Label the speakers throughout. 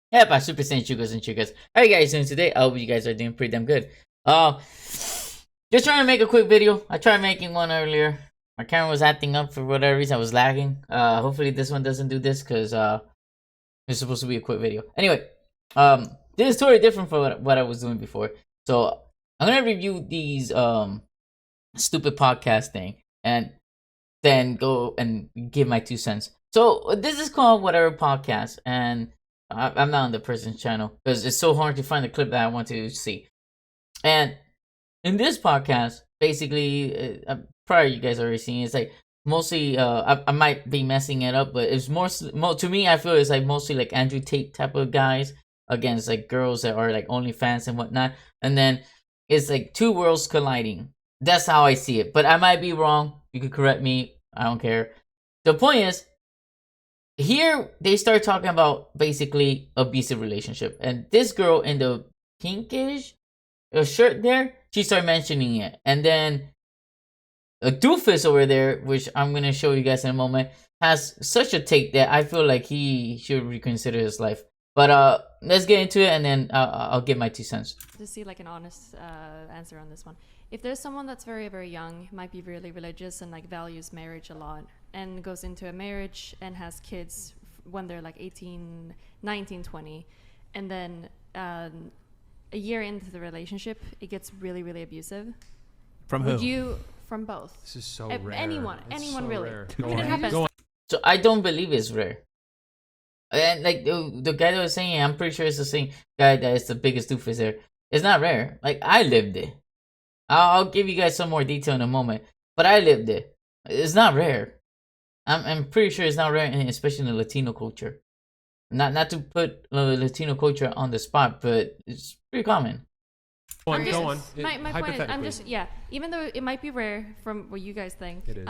Speaker 1: Yeah, by Super Saiyan Chicos and Chicas. How you guys doing today? I hope you guys are doing pretty damn good. Just trying to make a quick video. I tried making one earlier. My camera was acting up for whatever reason. I was lagging. Hopefully this one doesn't do this because it's supposed to be a quick video. Anyway, this is totally different from what I was doing before. So I'm gonna review these stupid podcast thing and then go and give my 2 cents. So this is called Whatever Podcast, and I'm not on the person's channel because it's so hard to find the clip that I want to see. And in this podcast, basically, probably you guys already seen it, it's like mostly, I might be messing it up, but it's more to me, I feel it's like mostly like Andrew Tate type of guys against like girls that are like OnlyFans and whatnot. And then it's like two worlds colliding. That's how I see it, but I might be wrong. You could correct me. I don't care. The point is, here they start talking about basically abusive relationship, and this girl in the pinkish shirt there, she started mentioning it, and then a doofus over there, which I'm gonna show you guys in a moment, has such a take that I feel like he should reconsider his life. But let's get into it, and then I'll give my 2 cents.
Speaker 2: To see like an honest answer on this one. If there's someone that's very, very young, might be really religious and like values marriage a lot, and goes into a marriage and has kids when they're like 18, 19, 20, and then a year into the relationship, it gets really, really abusive.
Speaker 3: From who?
Speaker 2: Would you? From both.
Speaker 3: This is so rare.
Speaker 2: Anyone
Speaker 3: so
Speaker 2: really.
Speaker 3: Rare.
Speaker 2: I mean, it happens.
Speaker 1: So I don't believe it's rare. And like the guy that was saying, I'm pretty sure it's the same guy that is the biggest doofus there. It's not rare. Like, I lived it. I'll give you guys some more detail in a moment, but I lived it. It's not rare. I'm pretty sure it's not rare, especially in the Latino culture. Not to put Latino culture on the spot, but it's pretty common.
Speaker 3: Go on.
Speaker 2: My point is, I'm just, even though it might be rare from what you guys think,
Speaker 3: it is.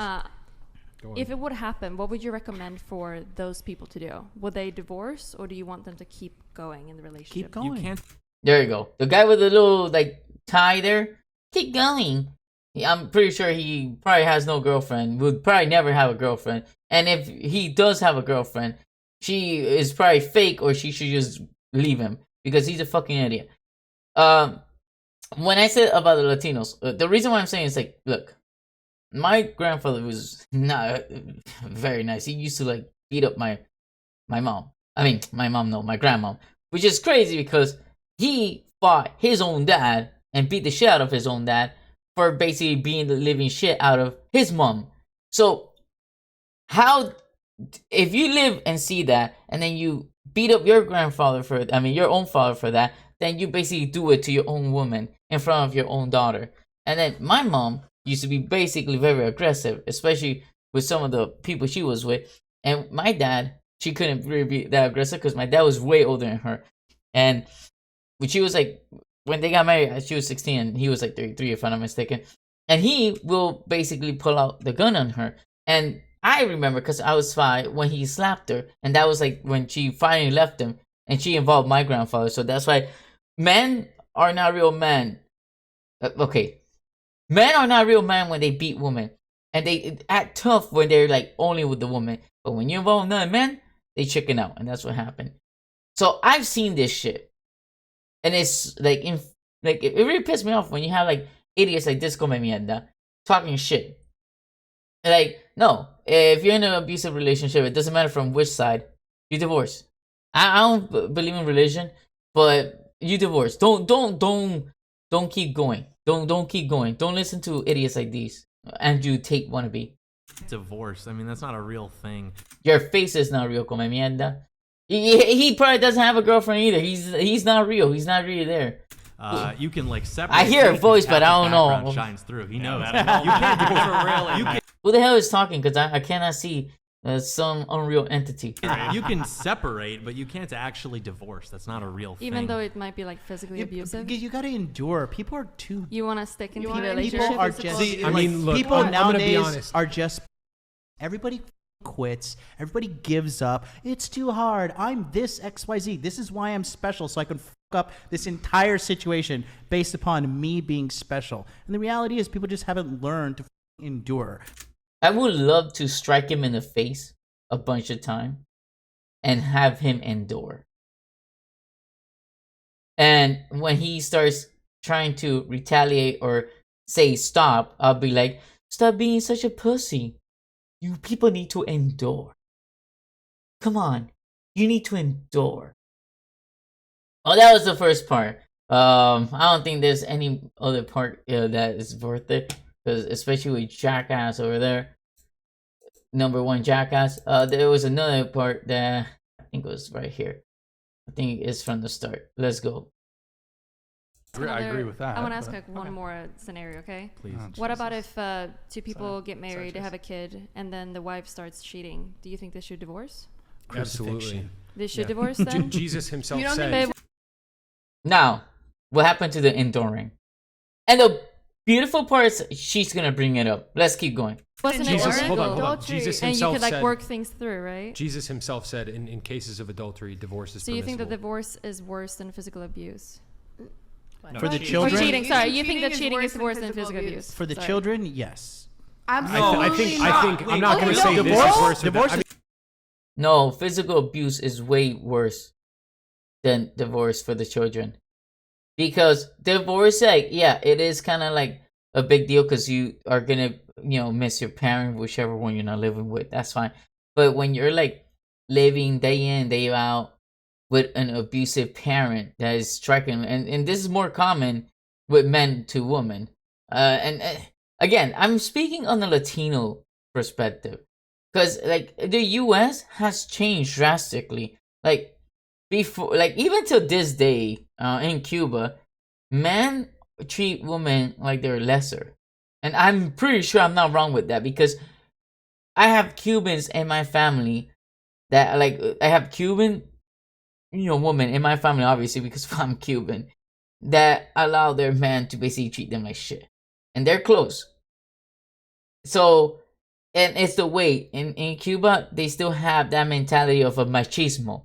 Speaker 2: If it would happen, what would you recommend for those people to do? Would they divorce, or do you want them to keep going in the relationship?
Speaker 3: Keep going. You can't.
Speaker 1: There you go. The guy with the little like tie there, keep going. I'm pretty sure he probably has no girlfriend. Would probably never have a girlfriend. And if he does have a girlfriend, she is probably fake, or she should just leave him because he's a fucking idiot. When I said about the Latinos, the reason why I'm saying is like, look, my grandfather was not very nice. He used to like beat up my mom. I mean, my mom, no, my grandmom, which is crazy because he fought his own dad and beat the shit out of his own dad for basically being the living shit out of his mom. So, how, if you live and see that, and then you beat up your grandfather for, I mean, your own father for that, then you basically do it to your own woman in front of your own daughter. And then my mom used to be basically very aggressive, especially with some of the people she was with. And my dad, she couldn't really be that aggressive because my dad was way older than her. And when she was like, when they got married, she was 16 and he was like 33, if I'm not mistaken. And he will basically pull out the gun on her. And I remember, because I was 5, when he slapped her. And that was like when she finally left him. And she involved my grandfather. So that's why men are not real men. Okay. Men are not real men when they beat women. And they act tough when they're like only with the woman. But when you involve another man, they chicken out. And that's what happened. So I've seen this shit. And it's like, it really pissed me off when you have like idiots like Disco Mierdas talking shit. Like, no, if you're in an abusive relationship, it doesn't matter from which side, you divorce. I don't believe in religion, but you divorce. Don't keep going. Don't keep going. Don't listen to idiots like these. Andrew Tate wannabe.
Speaker 4: Divorce. I mean, that's not a real thing.
Speaker 1: Your face is not real, come mierda. He probably doesn't have a girlfriend either. He's not real. He's not really there.
Speaker 4: You can like separate.
Speaker 1: I hear a voice, but I don't know.
Speaker 4: Shines through. He knows.
Speaker 3: You can't do it really.
Speaker 4: You can,
Speaker 1: Who the hell is talking? Because I cannot see some unreal entity.
Speaker 4: you can separate, but you can't actually divorce. That's not a real thing.
Speaker 2: Even though it might be like physically abusive.
Speaker 3: You got to endure. People are too.
Speaker 2: You want to stick in the
Speaker 3: People
Speaker 2: relationship.
Speaker 3: are just.
Speaker 5: See, I mean, look,
Speaker 3: people
Speaker 5: I'm gonna be
Speaker 3: nowadays
Speaker 5: honest.
Speaker 3: are just. Everybody quits. Everybody gives up. It's too hard. I'm this XYZ. This is why I'm special, so I can fuck up this entire situation based upon me being special. And the reality is, people just haven't learned to endure.
Speaker 1: I would love to strike him in the face a bunch of time and have him endure. And when he starts trying to retaliate or say stop, I'll be like, stop being such a pussy. You people need to endure. Come on, you need to endure. Oh, that was the first part. I don't think there's any other part that is worth it, because especially with Jackass over there, number one Jackass. There was another part that I think was right here. I think it's from the start. Let's go.
Speaker 5: I agree with that.
Speaker 2: I want to ask
Speaker 5: but-
Speaker 2: like one more scenario, okay?
Speaker 4: Please.
Speaker 2: What about if two people get married, they have a kid, and then the wife starts cheating? Do you think they should divorce?
Speaker 5: Absolutely.
Speaker 2: They should
Speaker 5: Yeah.
Speaker 2: divorce then?
Speaker 5: Jesus himself
Speaker 6: You don't
Speaker 5: said.
Speaker 6: think
Speaker 1: Now, what happened to the enduring? And the beautiful part is she's gonna bring it up. Let's keep going.
Speaker 2: Wasn't it
Speaker 5: Jesus,
Speaker 2: illegal?
Speaker 5: hold on.
Speaker 6: Adultery.
Speaker 5: Jesus
Speaker 2: And you
Speaker 5: himself
Speaker 2: could like
Speaker 5: said.
Speaker 2: work things through, right?
Speaker 5: Jesus himself said, in cases of adultery, divorce is
Speaker 2: So you think that
Speaker 5: permissible.
Speaker 2: divorce is worse than physical abuse?
Speaker 3: For the
Speaker 2: Or
Speaker 3: children,
Speaker 2: cheating, sorry. You think that
Speaker 6: is
Speaker 2: cheating is
Speaker 6: than
Speaker 2: worse than physical abuse?
Speaker 3: for the
Speaker 2: Sorry.
Speaker 3: children, yes.
Speaker 6: Absolutely
Speaker 5: I think I'm not
Speaker 6: Okay,
Speaker 5: going to
Speaker 6: no,
Speaker 5: say this
Speaker 3: divorce-
Speaker 5: is worse.
Speaker 3: divorce
Speaker 5: I mean,
Speaker 1: No, physical abuse is way worse than divorce for the children. Because divorce, like, yeah, it is kind of like a big deal because you are gonna, miss your parent, whichever one you're not living with. That's fine. But when you're like living day in, day out with an abusive parent that is striking, and this is more common with men to women. And again, I'm speaking on the Latino perspective. Because like the US has changed drastically. Like before, like even to this day, in Cuba, men treat women like they're lesser. And I'm pretty sure I'm not wrong with that, because I have Cubans in my family that like I have Cuban, women in my family, obviously because I'm Cuban, that allow their man to basically treat them like shit. And they're close. So, and it's the way in Cuba they still have that mentality of a machismo.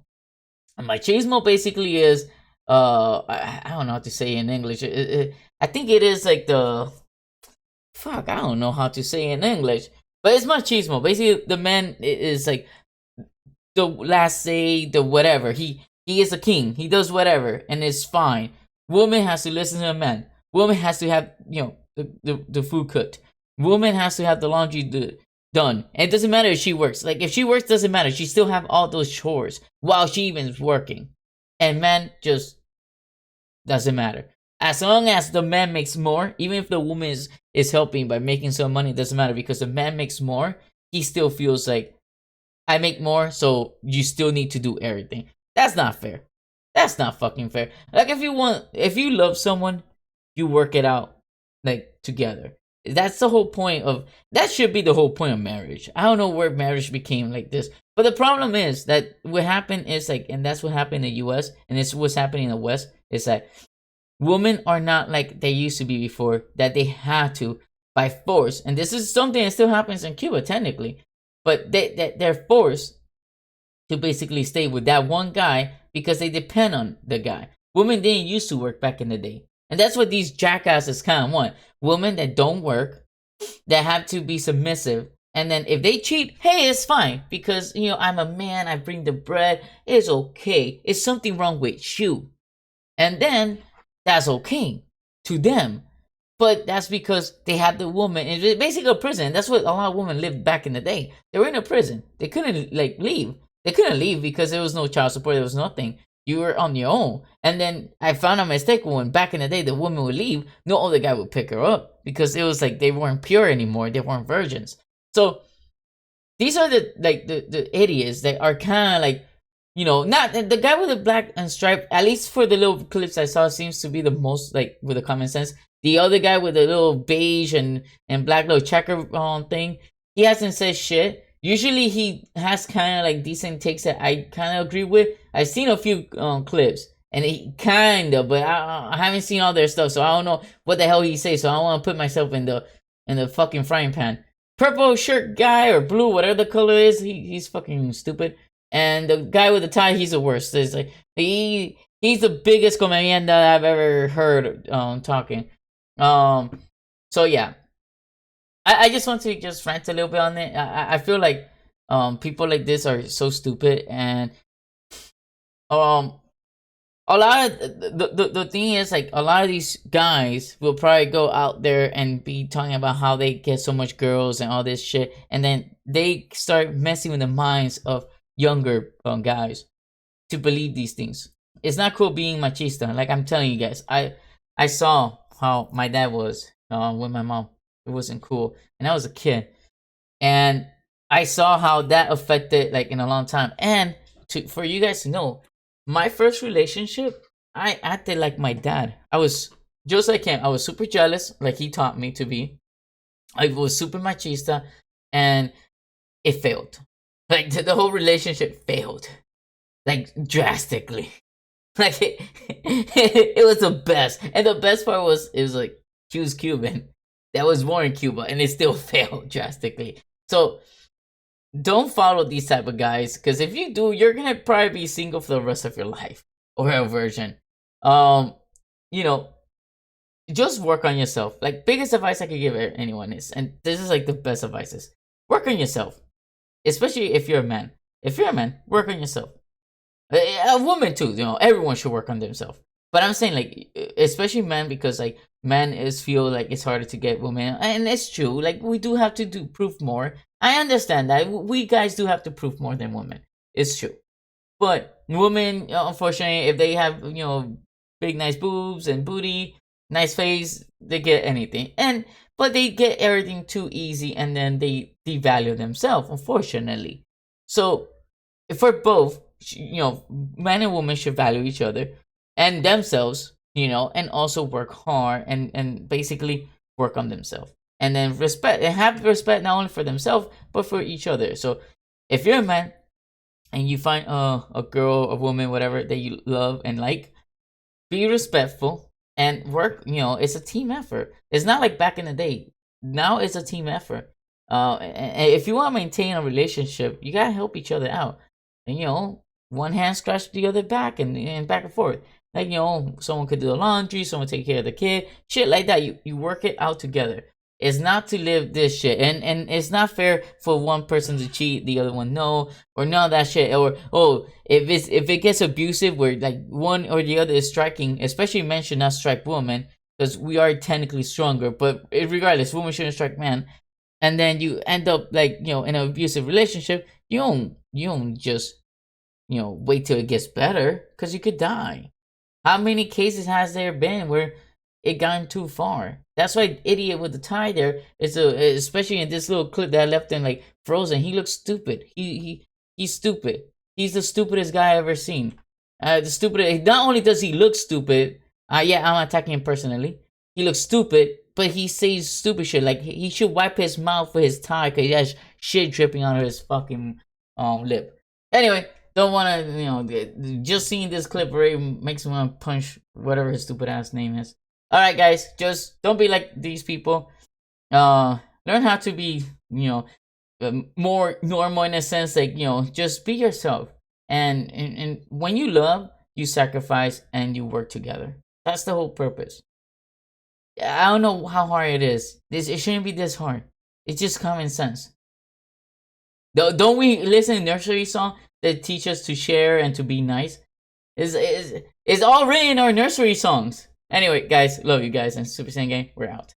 Speaker 1: And machismo basically is I don't know how to say it in English. I think it is like the fuck. I don't know how to say it in English, but it's machismo. Basically, the man is like the last say, the whatever. He is a king. He does whatever, and it's fine. Woman has to listen to a man. Woman has to have the food cooked. Woman has to have the laundry done. And it doesn't matter if she works. Like if she works, doesn't matter. She still have all those chores while she even is working. And man just doesn't matter. As long as the man makes more, even if the woman is helping by making some money, it doesn't matter, because the man makes more, he still feels like I make more, so you still need to do everything. That's not fair. That's not fucking fair. Like if you love someone, you work it out like together. That's the whole point of, that should be the whole point of marriage. I don't know where marriage became like this. But the problem is that what happened is like, and that's what happened in the US, and it's what's happening in the West, is that women are not like they used to be before, that they had to by force. And this is something that still happens in Cuba technically. But they're forced to basically stay with that one guy because they depend on the guy. Women didn't used to work back in the day. And that's what these jackasses kind of want. Women that don't work, that have to be submissive. And then if they cheat, hey, it's fine. Because, I'm a man, I bring the bread. It's okay. It's something wrong with you. And then that's okay to them. But that's because they had the woman. It's basically a prison. That's what a lot of women lived back in the day. They were in a prison. They couldn't leave. They couldn't leave because there was no child support. There was nothing. You were on your own. And then I found a mistake when back in the day the woman would leave, no other guy would pick her up because it was like they weren't pure anymore. They weren't virgins. So these are the idiots that are kind of like, not the guy with the black and stripe. At least for the little clips I saw, seems to be the most like with the common sense. The other guy with the little beige and black little checker thing, he hasn't said shit. Usually he has kind of like decent takes that I kind of agree with. I've seen a few clips, and he kind of, but I haven't seen all their stuff, so I don't know what the hell he say. So I don't want to put myself in the fucking frying pan. Purple shirt guy or blue, whatever the color is, he's fucking stupid. And the guy with the tie, he's the worst. It's like he's the biggest comedian that I've ever heard talking. So yeah. I just want to just rant a little bit on it. I feel like people like this are so stupid, and a lot of the thing is, like, a lot of these guys will probably go out there and be talking about how they get so much girls and all this shit, and then they start messing with the minds of younger guys to believe these things. It's not cool being machista. Like, I'm telling you guys, I saw how my dad was with my mom. It wasn't cool, and I was a kid, and I saw how that affected, like, in a long time. And for you guys to know, my first relationship, I acted like my dad. I was just like him. I was super jealous, like he taught me to be. I was super machista, and it failed. Like, the whole relationship failed, like, drastically. Like, it was the best, and the best part was, it was like, he was Cuban, that was born in Cuba, and it still failed drastically. So don't follow these type of guys, because if you do, you're gonna probably be single for the rest of your life, or a virgin. You know, just work on yourself. Like, biggest advice I could give anyone is, and this is like the best advice, is work on yourself, especially if you're a man. If you're a man, work on yourself. A woman too, you know, everyone should work on themselves. But I'm saying, like, especially men, because, like, men feel like it's harder to get women, and it's true. Like, we do have to prove more. I understand that we guys do have to prove more than women. It's true. But women, unfortunately, if they have, you know, big nice boobs and booty, nice face, they get anything. But they get everything too easy, and then they devalue themselves, unfortunately. So for both, you know, men and women should value each other and themselves, you know, and also work hard and basically work on themselves. And then respect, and have respect not only for themselves, but for each other. So if you're a man and you find a girl, a woman, whatever that you love and like, be respectful and work. You know, it's a team effort. It's not like back in the day. Now it's a team effort. And if you want to maintain a relationship, you gotta help each other out. And, you know, one hand scratch the other back, and back and forth. Like, you know, someone could do the laundry, someone take care of the kid, shit like that. You work it out together. It's not to live this shit, and it's not fair for one person to cheat, the other one no, or none of that shit. Or, oh, if it gets abusive, where, like, one or the other is striking, especially men should not strike women, because we are technically stronger. But regardless, women shouldn't strike men. And then you end up, like, you know, in an abusive relationship. You don't just, you know, wait till it gets better, because you could die. How many cases has there been where it gone too far? That's why idiot with the tie there is especially in this little clip that I left in, like, frozen. He looks stupid. He's stupid. He's the stupidest guy I ever seen. The stupid. Not only does he look stupid, yeah, I'm attacking him personally. He looks stupid, but he says stupid shit. Like, he should wipe his mouth with his tie, because he has shit dripping out of his fucking lip. Anyway, don't want to, you know, just seeing this clip already makes me want to punch whatever his stupid ass name is. Alright, guys, just don't be like these people. Learn how to be, you know, more normal, in a sense, like, you know, just be yourself. And when you love, you sacrifice and you work together. That's the whole purpose. I don't know how hard it is. It shouldn't be this hard. It's just common sense. Don't we listen to nursery song that teach us to share and to be nice? It's all written in our nursery songs. Anyway, guys, love you guys, and Super Saiyan Gang, we're out.